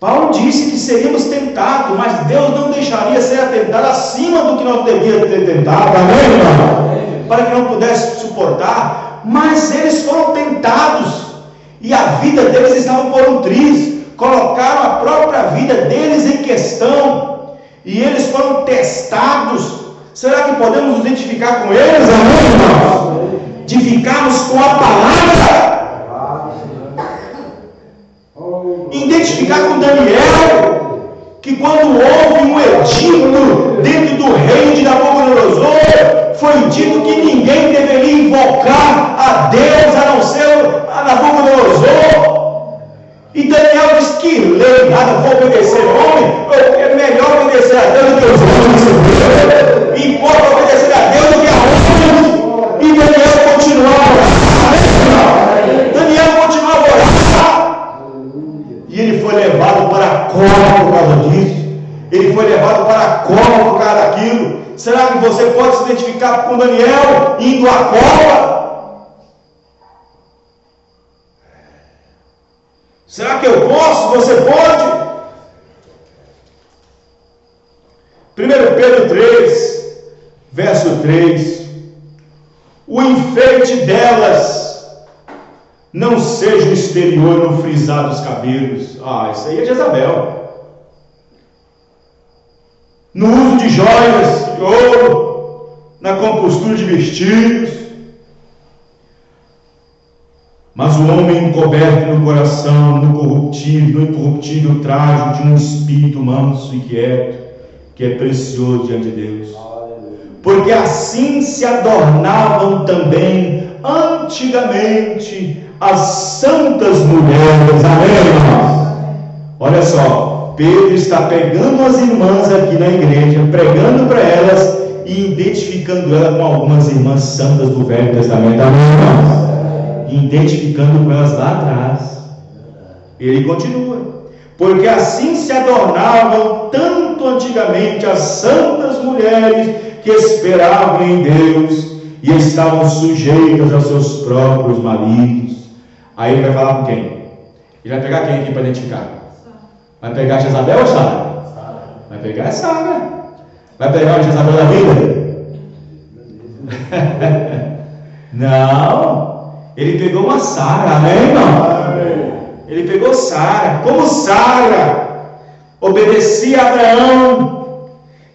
Paulo disse que seríamos tentados, mas Deus não deixaria ser tentado acima do que nós devíamos ter tentado, amém, irmão? Para que não pudesse suportar. Mas eles foram tentados, e a vida deles estava por um triz, colocaram a própria vida deles em questão, e eles foram testados. Será que podemos nos identificar com eles, amém, irmãos? De ficarmos com a palavra, identificar com Daniel, que quando houve um edito dentro do reino de Nabucodonosor, foi dito que ninguém deveria invocar a Deus a não ser a Nabucodonosor. E Daniel diz que lei, nada, vou obedecer homem, é melhor obedecer a Deus do que os homens. Importa obedecer a Deus do que a homens. E Daniel continuava a orar. Daniel continuava a orar. E ele foi levado para a cova por causa disso. Ele foi levado para a cova por causa daquilo. Será que você pode se identificar com Daniel indo à cova? Será que eu posso? Você pode? 1 Pedro 3, verso 3. O enfeite delas não seja o exterior no frisar dos cabelos. Isso aí é Jezabel. No uso de joias, de ouro, na compostura de vestidos. Mas o homem encoberto no coração, no incorruptível trajo de um espírito manso e quieto, que é precioso diante de Deus. Porque assim se adornavam também antigamente as santas mulheres. Amém, irmãos? Olha só, Pedro está pegando as irmãs aqui na igreja, pregando para elas e identificando ela com algumas irmãs santas do Velho Testamento. Amém, irmãos? Identificando com elas lá atrás. Ele continua: porque assim se adornavam tanto antigamente as santas mulheres que esperavam em Deus e estavam sujeitas aos seus próprios maridos. Aí ele vai falar com quem? Ele vai pegar quem aqui para identificar? Vai pegar Jezabel ou Sara? Vai pegar Sara. Vai pegar o Jezabel da vida? Não. Ele pegou uma Sara, amém, irmão? Ele pegou Sara. Como Sara obedecia a Abraão,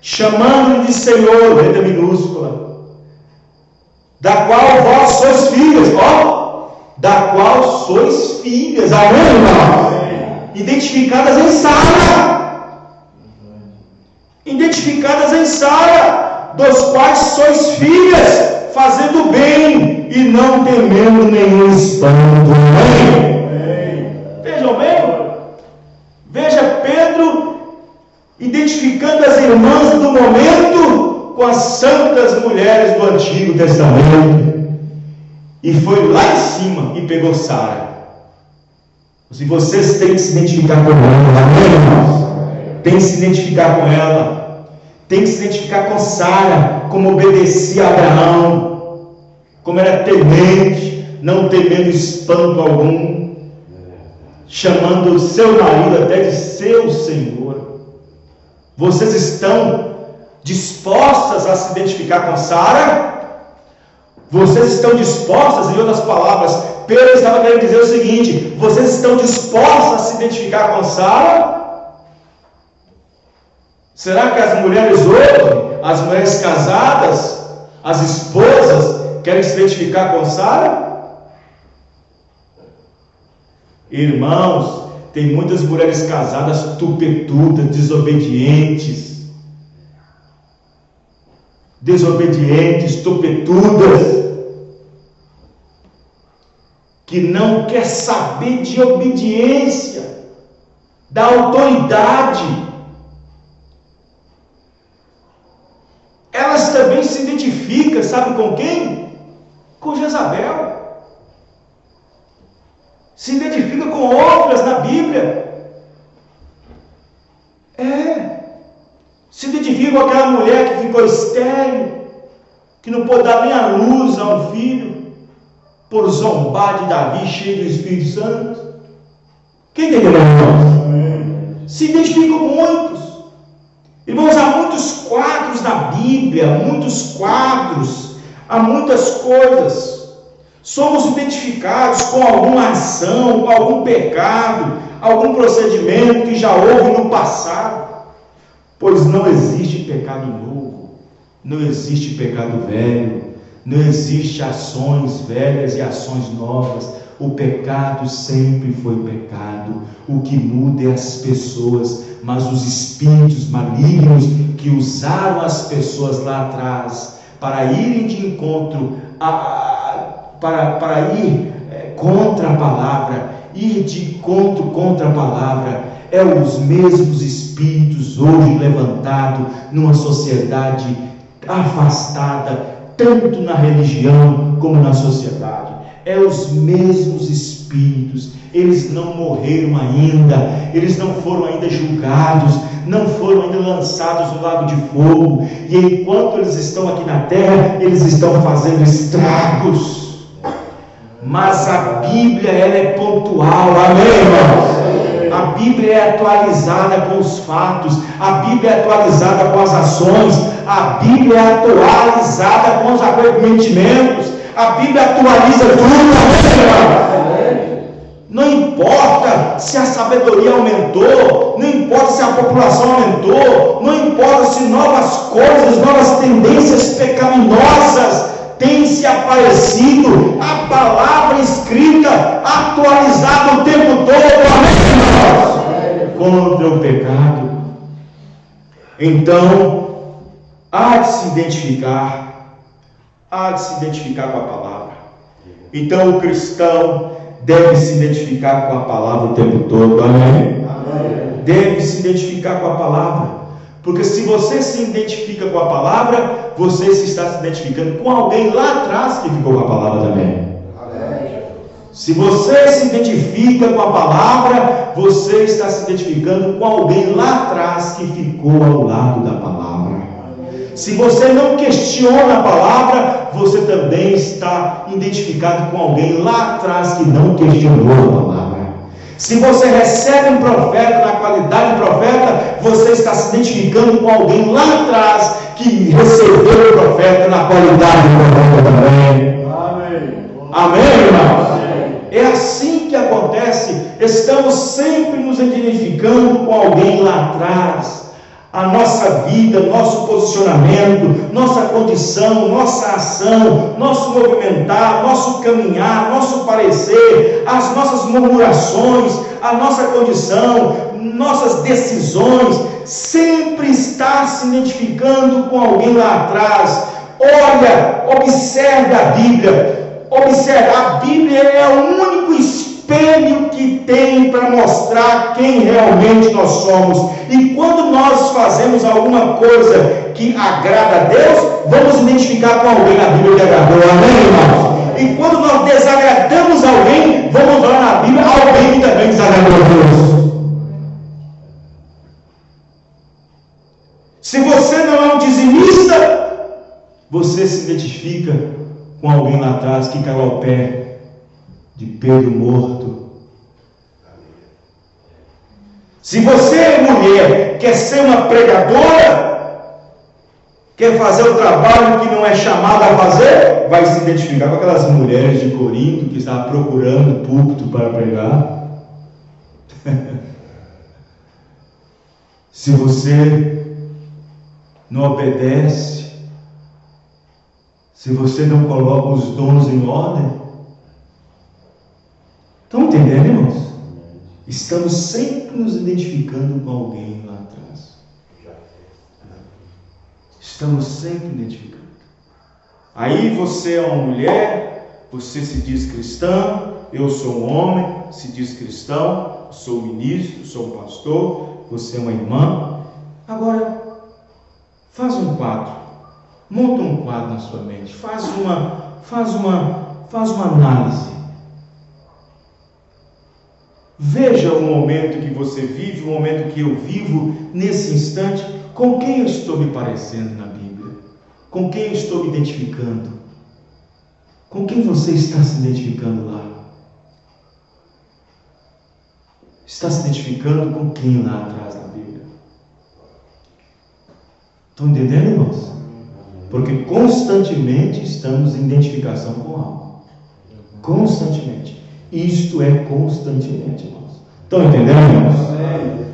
chamando-lhe de Senhor, letra minúscula, da qual vós sois filhas, da qual sois filhas, amém, irmão? Identificadas em Sara, identificadas em Sara, dos quais sois filhas, fazendo bem e não temendo nenhum espanto. Vejam bem, veja Pedro identificando as irmãs do momento com as santas mulheres do Antigo Testamento, e foi lá em cima e pegou Sara. Se vocês têm que se identificar com ela, amém, irmãos? Tem que se identificar com ela, tem que se identificar com Sara, como obedecia a Abraão, como era temente, não temendo espanto algum, chamando o seu marido até de seu Senhor. Vocês estão dispostas a se identificar com Sara? Vocês estão dispostas, em outras palavras, Pedro estava querendo dizer o seguinte: vocês estão dispostos a se identificar com Sara? Será que as mulheres hoje, as mulheres casadas, as esposas, querem se identificar com Sara? Irmãos, tem muitas mulheres casadas tupetudas, desobedientes, tupetudas, que não quer saber de obediência, da autoridade. Elas também se identificam, sabe com quem? Com Jezabel. Se identifica com outras na Bíblia. Se identifica com aquela mulher que ficou estéril, que não pôde dar nem a luz a um filho, por zombar de Davi, cheio do Espírito Santo. Quem entendeu, irmãos? Se identificam com muitos. Irmãos, há muitos quadros na Bíblia, há muitas coisas. Somos identificados com alguma ação, com algum pecado, algum procedimento que já houve no passado. Pois não existe pecado novo, não existe pecado velho, não existe ações velhas e ações novas. O pecado sempre foi pecado. O que muda é as pessoas, mas os espíritos malignos que usaram as pessoas lá atrás para irem de encontro, para ir contra a palavra, ir de encontro contra a palavra, os mesmos espíritos hoje levantados numa sociedade afastada, tanto na religião como na sociedade. Os mesmos espíritos. Eles não morreram ainda, eles não foram ainda julgados, não foram ainda lançados no lago de fogo, e enquanto eles estão aqui na terra, eles estão fazendo estragos. Mas a Bíblia, ela é pontual, amém, irmãos? A Bíblia é atualizada com os fatos, a Bíblia é atualizada com as ações, a Bíblia é atualizada com os arrependimentos, a Bíblia atualiza tudo, amém? Não importa se a sabedoria aumentou, não importa se a população aumentou, não importa se novas coisas, novas tendências pecaminosas têm se aparecido, a palavra escrita, atualizada o tempo todo, amém, contra o pecado. Então, há de se identificar com a palavra. Então, o cristão deve se identificar com a palavra o tempo todo, amém? deve se identificar com a palavra. Porque se você se identifica com a palavra, você se está se identificando com alguém lá atrás que ficou com a palavra também. Se você se identifica com a palavra, você está se identificando com alguém lá atrás que ficou ao lado da palavra. Se você não questiona a palavra, você também está identificado com alguém lá atrás que não questionou a palavra. Se você recebe um profeta na qualidade de profeta, você está se identificando com alguém lá atrás que recebeu o profeta na qualidade de profeta também. Amém. Amém, irmãos? É assim que acontece. Estamos sempre nos identificando com alguém lá atrás. A nossa vida, nosso posicionamento, nossa condição, nossa ação, nosso movimentar, nosso caminhar, nosso parecer, as nossas murmurações, a nossa condição, nossas decisões, sempre está se identificando com alguém lá atrás. Olha, observe a Bíblia. Observe, a Bíblia é o único espelho que tem para mostrar quem realmente nós somos. E quando nós fazemos alguma coisa que agrada a Deus, vamos identificar com alguém na Bíblia que agradou. Amém, irmãos? E quando nós desagradamos alguém, vamos olhar na Bíblia alguém que também desagradou a Deus. Se você não é um dizimista, você se identifica com alguém lá atrás que caiu ao pé de Pedro morto. Se você, mulher, quer ser uma pregadora, quer fazer o trabalho que não é chamada a fazer, vai se identificar com aquelas mulheres de Corinto que estavam procurando púlpito para pregar. Se você não obedece, se você não coloca os dons em ordem, estão entendendo, irmãos? Estamos sempre nos identificando com alguém lá atrás. Estamos sempre identificando. Aí você é uma mulher, você se diz cristã, eu sou um homem, se diz cristão, sou ministro, sou um pastor, você é uma irmã. Agora, faz um quadro, monta um quadro na sua mente, faz uma análise. Veja o momento que você vive, o momento que eu vivo nesse instante, com quem eu estou me parecendo na Bíblia, com quem eu estou me identificando, com quem você está se identificando lá. Está se identificando com quem lá atrás na Bíblia? Estão entendendo, irmãos? Porque constantemente estamos em identificação com algo. Constantemente. Isto é constantemente, irmãos. Estão entendendo, irmãos?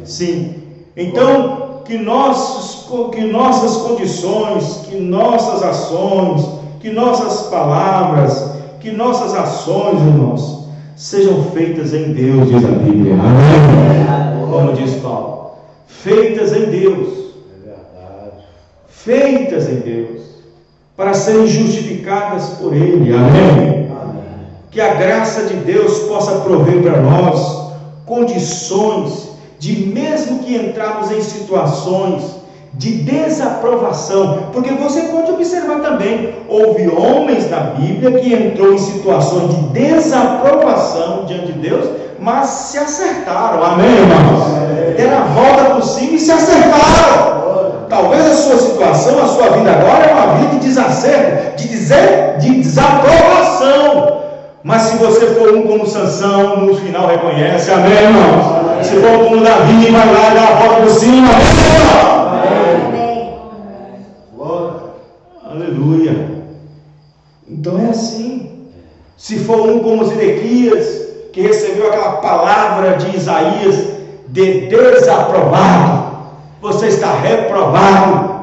Sim. Então, que nossas condições, que nossas ações, que nossas palavras, que nossas ações, irmãos, sejam feitas em Deus, diz a Bíblia. Amém? Como diz Paulo. Feitas em Deus. Feitas em Deus. Para serem justificadas por Ele. Amém? Que a graça de Deus possa prover para nós condições de, mesmo que entrarmos em situações de desaprovação, porque você pode observar também, houve homens na Bíblia que entrou em situações de desaprovação diante de Deus, mas se acertaram. Amém, irmãos? Deram a volta por cima e se acertaram. Talvez a sua situação, a sua vida agora é uma vida de desacerto, de desaprovação. Mas se você for um como Sansão, no final reconhece. Amém, irmãos? Se for como Davi, vai lá e dá a volta por cima. Amém. Aleluia. Então é assim. Se for um como Zedequias, que recebeu aquela palavra de Isaías de desaprovado, você está reprovado.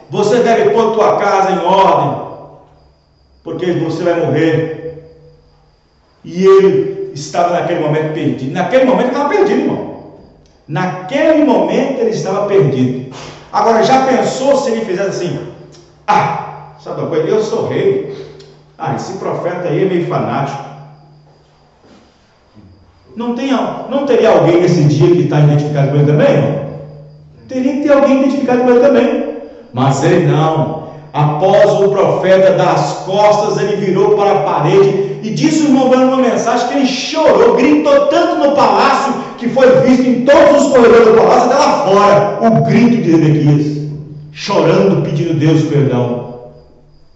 Você deve pôr tua casa em ordem, porque você vai morrer. E ele estava naquele momento perdido. Naquele momento ele estava perdido, irmão. Naquele momento ele estava perdido. Agora, já pensou se ele fizesse assim? Sabe uma coisa? Eu sou rei. Esse profeta aí é meio fanático. Não teria alguém nesse dia que está identificado com ele também? Não? Teria que ter alguém identificado com ele também. Mas ele não. Após o profeta dar as costas, ele virou para a parede e disse o irmão Branham uma mensagem que ele chorou, gritou tanto no palácio que foi visto em todos os corredores do palácio, até lá fora, o grito de Ezequias, chorando, pedindo a Deus perdão.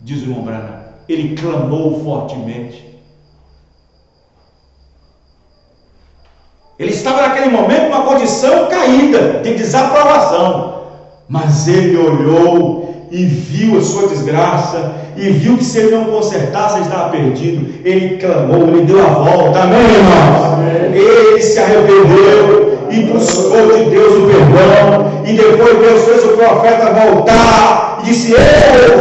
Diz o irmão Branham, ele clamou fortemente. Ele estava naquele momento numa condição caída, de desaprovação, mas ele olhou e viu a sua desgraça, e viu que se ele não consertasse, ele estava perdido. Ele clamou, ele deu a volta, amém, irmãos? Ele se arrependeu e buscou de Deus o perdão, e depois Deus fez o profeta voltar e disse: eu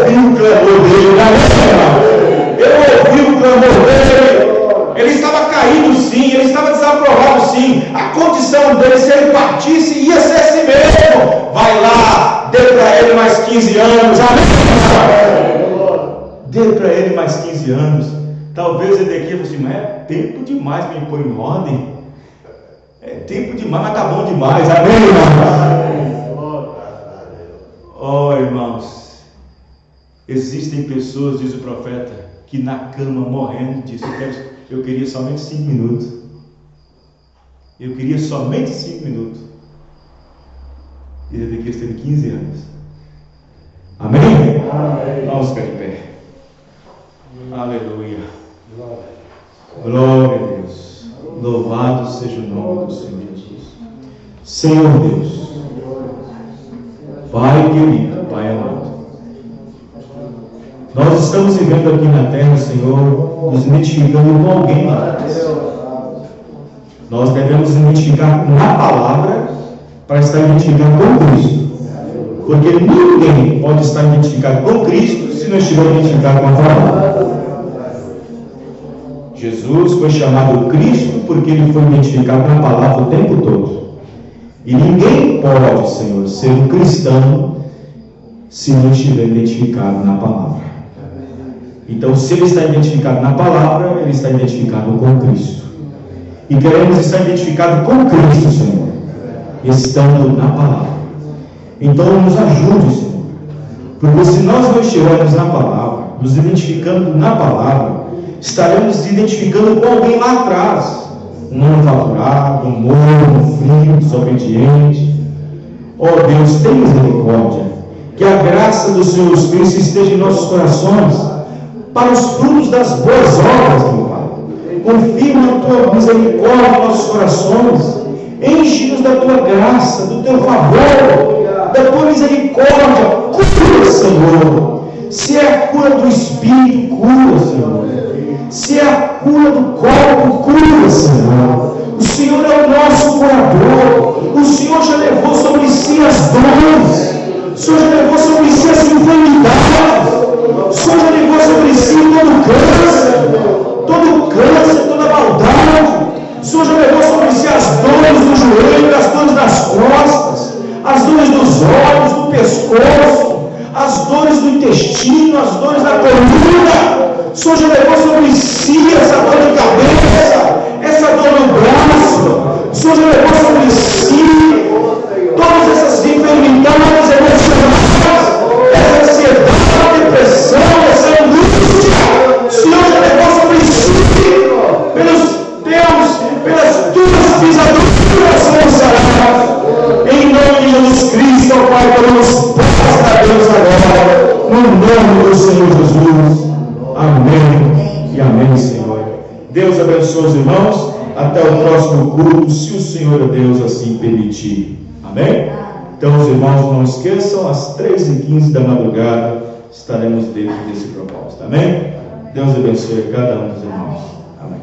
ouvi o clamor dele, amém, irmão? Eu ouvi o clamor dele. Ele estava caído sim, ele estava desaprovado sim. A condição dele, se ele partisse, ia ser assim mesmo. Vai lá, dê para ele mais 15 anos, amém? Dê para ele mais 15 anos. Talvez ele daqui fosse assim, mas é tempo demais para me pôr em ordem. É tempo demais, mas está bom demais, amém, irmãos? Oh, irmãos, existem pessoas, diz o profeta, que na cama morrendo, diz: eu queria somente 5 minutos. Eu queria somente 5 minutos. E ele aqui teve 15 anos. Amém? Amém. Vamos ficar de pé. Aleluia. Glória a Deus. Louvado seja o nome do Senhor Jesus. Senhor Deus, Pai querido, Pai amado, nós estamos vivendo aqui na terra, Senhor, nos identificando com alguém lá atrás. Nós devemos nos identificar na palavra para estar identificado com Cristo. Porque ninguém pode estar identificado com Cristo se não estiver identificado com a palavra. Jesus foi chamado Cristo porque ele foi identificado com a palavra o tempo todo. E ninguém pode, Senhor, ser um cristão se não estiver identificado na palavra. Então, se ele está identificado na palavra, ele está identificado com Cristo. E queremos estar identificados com Cristo, Senhor, estando na palavra. Então, nos ajude, Senhor. Porque se nós não estivermos na palavra, nos identificando na palavra, estaremos nos identificando com alguém lá atrás. Um manufaturado, um morno, um frio, desobediente. Oh Deus, tem misericórdia. Que a graça do Senhor Cristo esteja em nossos corações, para os frutos das boas obras, meu Pai. Confirma a tua misericórdia em nossos corações. Enche-nos da tua graça, do teu favor, da tua misericórdia. Cura, Senhor. Se é a cura do Espírito, cura, Senhor. Se é a cura do corpo, cura, Senhor. O Senhor é o nosso curador. O Senhor já levou sobre si as dores. O Senhor já levou sobre si as enfermidades. O Senhor já levou sobre si todo câncer, toda maldade. O Senhor já levou sobre si as dores do joelho, as dores das costas, as dores dos olhos, do pescoço, as dores do intestino, as dores da coluna. O Senhor já levou sobre si essa dor de cabeça, essa dor no braço. O Senhor já levou sobre si todas essas enfermidades emocionais, essa ansiedade, depressão, essa angústia. O Senhor já levou sobre si pelas tuas pisaduras somos sarados. Em nome de Jesus Cristo, ó Pai, queremos posta a Deus agora, no nome do Senhor Jesus. Amém e amém, Senhor. Deus abençoe os irmãos. Até o próximo culto, se o Senhor Deus assim permitir. Amém? Então, os irmãos, não esqueçam, às 3h15 da madrugada estaremos dentro desse propósito. Amém? Deus abençoe a cada um dos irmãos. Amém.